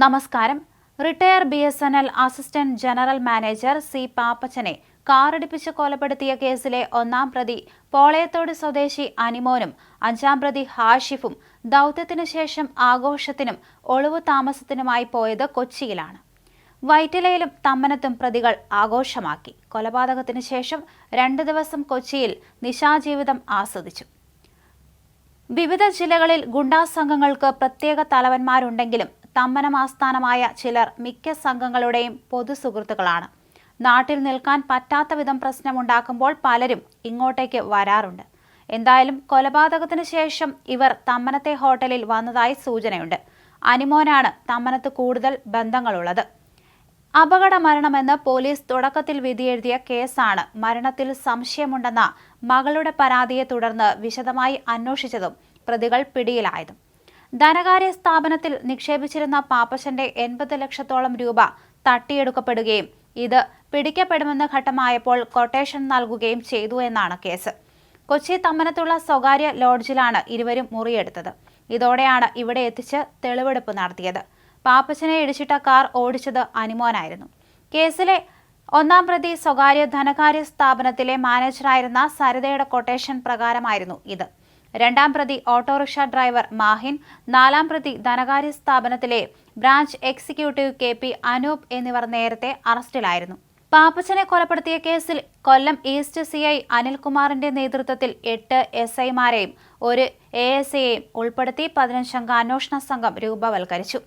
നമസ്കാരം. Retire BSNL assistant general manager C പാപ്പച്ചനെ കാറിടിപ്പിച്ച് കൊലപ്പെടുത്തിയ കേസിലെ ഒന്നാം പ്രതി പോളയത്തോട് സ്വദേശി അനിമോനും അഞ്ചാം പ്രതി ഹാഷിഫും ദൗത്യത്തിനു ശേഷം ആഘോഷത്തിനും ഒളിവു താമസത്തിനുമായി പോയത് കൊച്ചിയിലാണ്. വൈറ്റിലയിലും തമ്മനത്തും പ്രതികൾ ആഘോഷമാക്കി. കൊലപാതകത്തിനു ശേഷം 2 ദിവസം കൊച്ചിയിൽ നിശാജീവിതം ആസ്വദിച്ചു. വിവിധ ജില്ലകളിൽ ഗുണ്ടാ സംഘങ്ങൾക്ക് പ്രത്യേക തലവന്മാരുണ്ടെങ്കിലും തമ്മനം ആസ്ഥാനമായ ചിലർ മിക്ക സംഘങ്ങളുടെയും പൊതുസുഹൃത്തുക്കളാണ്. നാട്ടിൽ നിൽക്കാൻ പറ്റാത്ത വിധം പ്രശ്നമുണ്ടാക്കുമ്പോൾ പലരും ഇങ്ങോട്ടേക്ക് വരാറുണ്ട്. എന്തായാലും കൊലപാതകത്തിന് ശേഷം ഇവർ തമ്മനത്തെ ഹോട്ടലിൽ വന്നതായി സൂചനയുണ്ട്. അനിമോനാണ് തമ്മനത്ത് കൂടുതൽ ബന്ധങ്ങളുള്ളത്. അപകട മരണമെന്ന് പോലീസ് തുടക്കത്തിൽ വിധിയെഴുതിയ കേസാണ് മരണത്തിൽ സംശയമുണ്ടെന്ന മകളുടെ പരാതിയെ തുടർന്ന് വിശദമായി അന്വേഷിച്ചതും പ്രതികൾ പിടിയിലായതും. ധനകാര്യ സ്ഥാപനത്തിൽ നിക്ഷേപിച്ചിരുന്ന പാപ്പച്ചന്റെ 80 ലക്ഷത്തോളം രൂപ തട്ടിയെടുക്കപ്പെടുകയും ഇത് പിടിക്കപ്പെടുമെന്ന ഘട്ടമായപ്പോൾ കൊട്ടേഷൻ നൽകുകയും ചെയ്തു എന്നാണ് കേസ്. കൊച്ചി തമ്മനത്തുള്ള സ്വകാര്യ ലോഡ്ജിലാണ് ഇരുവരും മുറിയെടുത്തത്. ഇതോടെയാണ് ഇവിടെ എത്തിച്ച് തെളിവെടുപ്പ് നടത്തിയത്. പാപ്പച്ചനെ ഇടിച്ചിട്ട കാർ ഓടിച്ചത് അനിമോനായിരുന്നു. കേസിലെ ഒന്നാം പ്രതി സ്വകാര്യ ധനകാര്യ സ്ഥാപനത്തിലെ മാനേജറായിരുന്ന സരിതയുടെ കൊട്ടേഷൻ പ്രകാരമായിരുന്നു ഇത്. രണ്ടാം പ്രതി ഓട്ടോറിക്ഷ ഡ്രൈവർ മാഹിൻ, 4ാം പ്രതി ധനകാര്യ സ്ഥാപനത്തിലെ ബ്രാഞ്ച് എക്സിക്യൂട്ടീവ് KP അനൂപ് എന്നിവർ നേരത്തെ അറസ്റ്റിലായിരുന്നു. പാപ്പച്ചനെ കൊലപ്പെടുത്തിയ കേസിൽ കൊല്ലം ഈസ്റ്റ് CI അനിൽകുമാറിന്റെ നേതൃത്വത്തിൽ 8 SIമാരെയും 1 ASAയെയും ഉൾപ്പെടുത്തി 15-അംഗ അന്വേഷണ സംഘം രൂപവൽക്കരിച്ചു.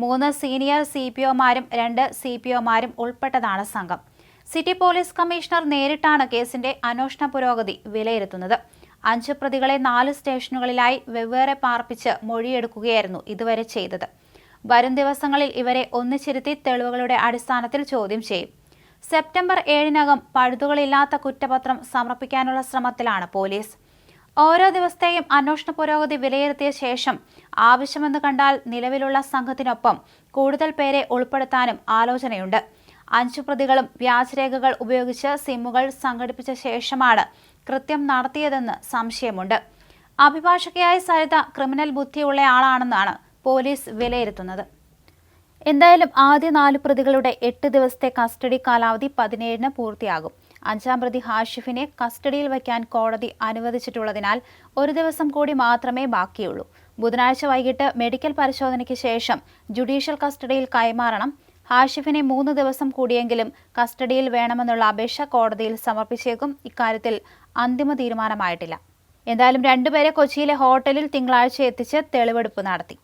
3 സീനിയർ CPOമാരും 2 CPOമാരും ഉൾപ്പെട്ടതാണ് സംഘം. സിറ്റി പോലീസ് കമ്മീഷണർ നേരിട്ടാണ് കേസിന്റെ അന്വേഷണ പുരോഗതി വിലയിരുത്തുന്നത്. 5 പ്രതികളെ 4 സ്റ്റേഷനുകളിലായി വെവ്വേറെ പാർപ്പിച്ച് മൊഴിയെടുക്കുകയായിരുന്നു ഇതുവരെ ചെയ്തത്. വരും ദിവസങ്ങളിൽ ഇവരെ ഒന്നിച്ചിരുത്തി തെളിവുകളുടെ അടിസ്ഥാനത്തിൽ ചോദ്യം ചെയ്യും. സെപ്റ്റംബർ 7-നകം പഴുതുകളില്ലാത്ത കുറ്റപത്രം സമർപ്പിക്കാനുള്ള ശ്രമത്തിലാണ് പോലീസ്. ഓരോ ദിവസത്തെയും അന്വേഷണ പുരോഗതി വിലയിരുത്തിയ ശേഷം ആവശ്യമെന്ന് കണ്ടാൽ നിലവിലുള്ള സംഘത്തിനൊപ്പം കൂടുതൽ പേരെ ഉൾപ്പെടുത്താനും ആലോചനയുണ്ട്. 5 പ്രതികളും വ്യാജരേഖകൾ ഉപയോഗിച്ച് സിമ്മുകൾ സംഘടിപ്പിച്ച ശേഷമാണ് കൃത്യം നടത്തിയതെന്ന് സംശയമുണ്ട്. അഭിഭാഷകയായ സരിത ക്രിമിനൽ ബുദ്ധിയുള്ളയാളാണെന്നാണ് പോലീസ് വിലയിരുത്തുന്നത്. എന്തായാലും ആദ്യ 4 പ്രതികളുടെ 8 ദിവസത്തെ കസ്റ്റഡി കാലാവധി 17-ന് പൂർത്തിയാകും. 5ാം പ്രതി ഹാഷിഫിനെ കസ്റ്റഡിയിൽ വയ്ക്കാൻ കോടതി അനുവദിച്ചിട്ടുള്ളതിനാൽ 1 ദിവസം കൂടി മാത്രമേ ബാക്കിയുള്ളൂ. ബുധനാഴ്ച വൈകിട്ട് മെഡിക്കൽ പരിശോധനയ്ക്ക് ശേഷം ജുഡീഷ്യൽ കസ്റ്റഡിയിൽ കൈമാറണം. ഹാഷിഫിനെ 3 ദിവസം കൂടിയെങ്കിലും കസ്റ്റഡിയിൽ വേണമെന്നുള്ള അപേക്ഷ കോടതിയിൽ സമർപ്പിച്ചേക്കും. ഇക്കാര്യത്തിൽ അന്തിമ തീരുമാനമായിട്ടില്ല. എന്തായാലും 2 പേരെ കൊച്ചിയിലെ ഹോട്ടലിൽ തിങ്കളാഴ്ച എത്തിച്ച് തെളിവെടുപ്പ് നടത്തി.